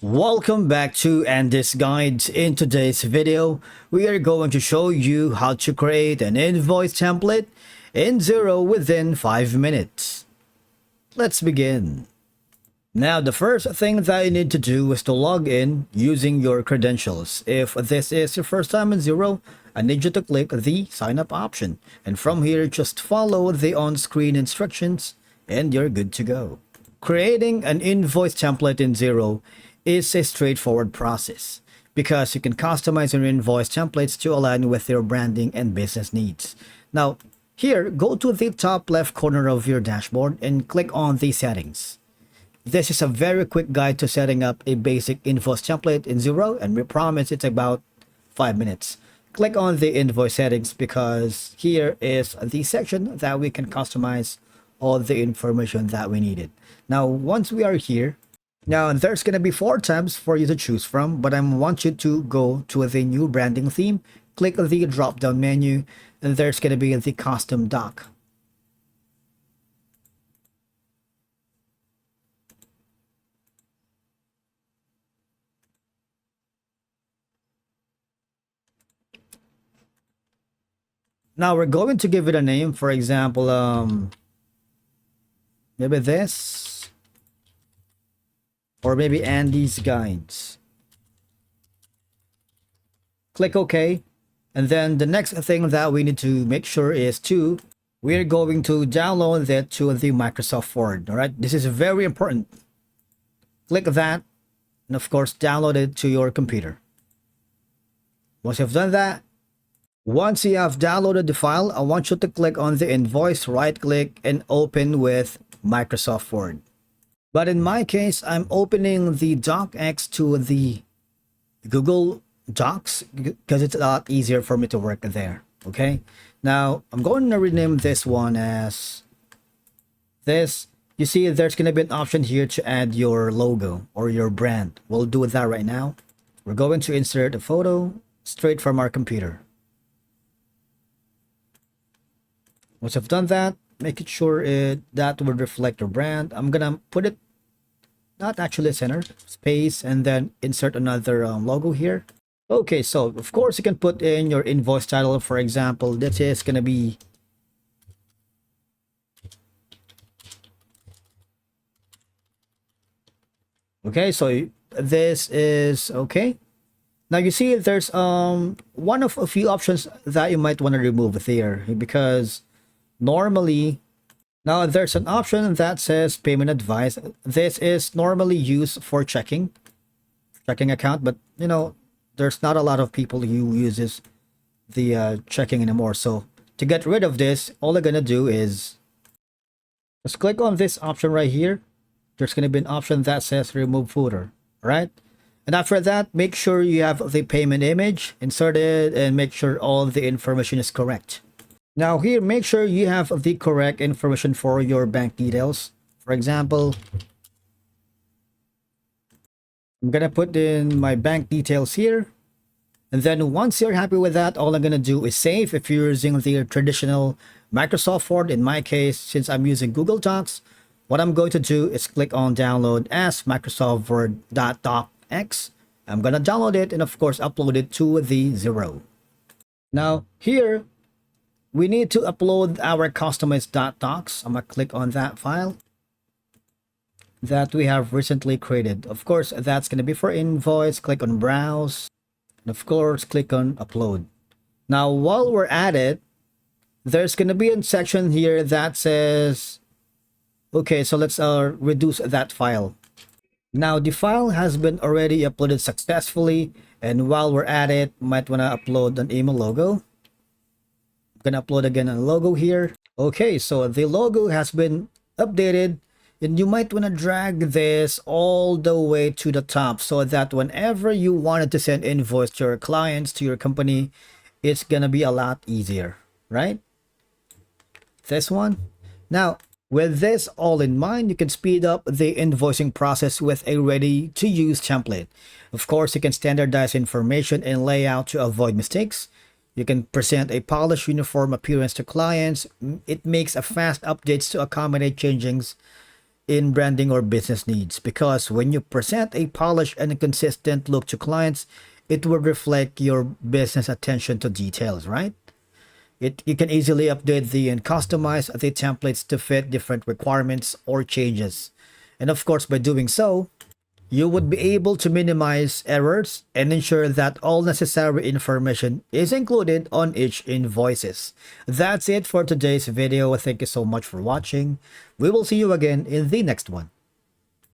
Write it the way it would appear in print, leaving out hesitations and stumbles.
Welcome back to Andy's Guides. In today's video, we are going to show you how to create an invoice template in Xero within 5 minutes. Let's begin. Now, the first thing that you need to do is to log in using your credentials. If this is your first time in Xero, I need you to click the sign up option. And from here, just follow the on-screen instructions and you're good to go. Creating an invoice template in Xero is a straightforward process because you can customize your invoice templates to align with your branding and business needs. Now, here, go to the top left corner of your dashboard and click on the settings. This is a very quick guide to setting up a basic invoice template in Xero, and we promise it's about 5 minutes. Click on the invoice settings because here is the section that we can customize all the information that we needed. Now, once we are here, now there's going to be 4 tabs for you to choose from, but I want you to go to the new branding theme, click the drop down menu, and there's going to be the custom doc. Now we're going to give it a name, for example, maybe this, or maybe Andy's Guides. Click OK. And then the next thing that we need to make sure is we're going to download that to the Microsoft Word. All right, this is very important. Click that, and of course, download it to your computer. Once you've done that, once you have downloaded the file, I want you to click on the invoice, right click, and open with Microsoft Word. But in my case, I'm opening the docx to the Google Docs because it's a lot easier for me to work there. Okay, now I'm going to rename this one as this. You see, there's going to be an option here to add your logo or your brand. We'll do that right now. We're going to insert a photo straight from our computer. Once I've done that, making sure that would reflect your brand, I'm gonna put it not actually center, space, and then insert another logo here. Okay, so of course you can put in your invoice title. For example, this is gonna be okay. So this is okay. Now you see there's one of a few options that you might want to remove here because normally, now there's an option that says payment advice. This is normally used for checking account, but you know, there's not a lot of people who uses the checking anymore. So to get rid of this, all I'm gonna do is just click on this option right here. There's gonna be an option that says remove footer, right? And after that, make sure you have the payment image inserted and make sure all the information is correct. Now here, make sure you have the correct information for your bank details. For example, I'm gonna put in my bank details here. And then once you're happy with that, all I'm gonna do is save. If you're using the traditional Microsoft Word, in my case, since I'm using Google Docs, what I'm going to do is click on download as Microsoft Word.docx. I'm gonna download it and of course upload it to the Xero. Now here, we need to upload our customized .docs. I'm gonna click on that file that we have recently created. Of course, that's gonna be for invoice. Click on browse, and of course, click on upload. Now, while we're at it, there's gonna be a section here that says, okay, so let's reduce that file. Now, the file has been already uploaded successfully, and while we're at it, might wanna upload an email logo. Gonna upload again a logo here. Okay, so the logo has been updated, and you might want to drag this all the way to the top so that whenever you wanted to send invoice to your clients, to your company, it's gonna be a lot easier, right? This one. Now, with this all in mind, you can speed up the invoicing process with a ready-to-use template. Of course, you can standardize information and layout to avoid mistakes. You can present a polished, uniform appearance to clients. It makes a fast updates to accommodate changes in branding or business needs, because when you present a polished and consistent look to clients, it will reflect your business attention to details, right? You can easily update and customize the templates to fit different requirements or changes. And of course, by doing so, you would be able to minimize errors and ensure that all necessary information is included on each invoices. That's it for today's video. Thank you so much for watching. We will see you again in the next one.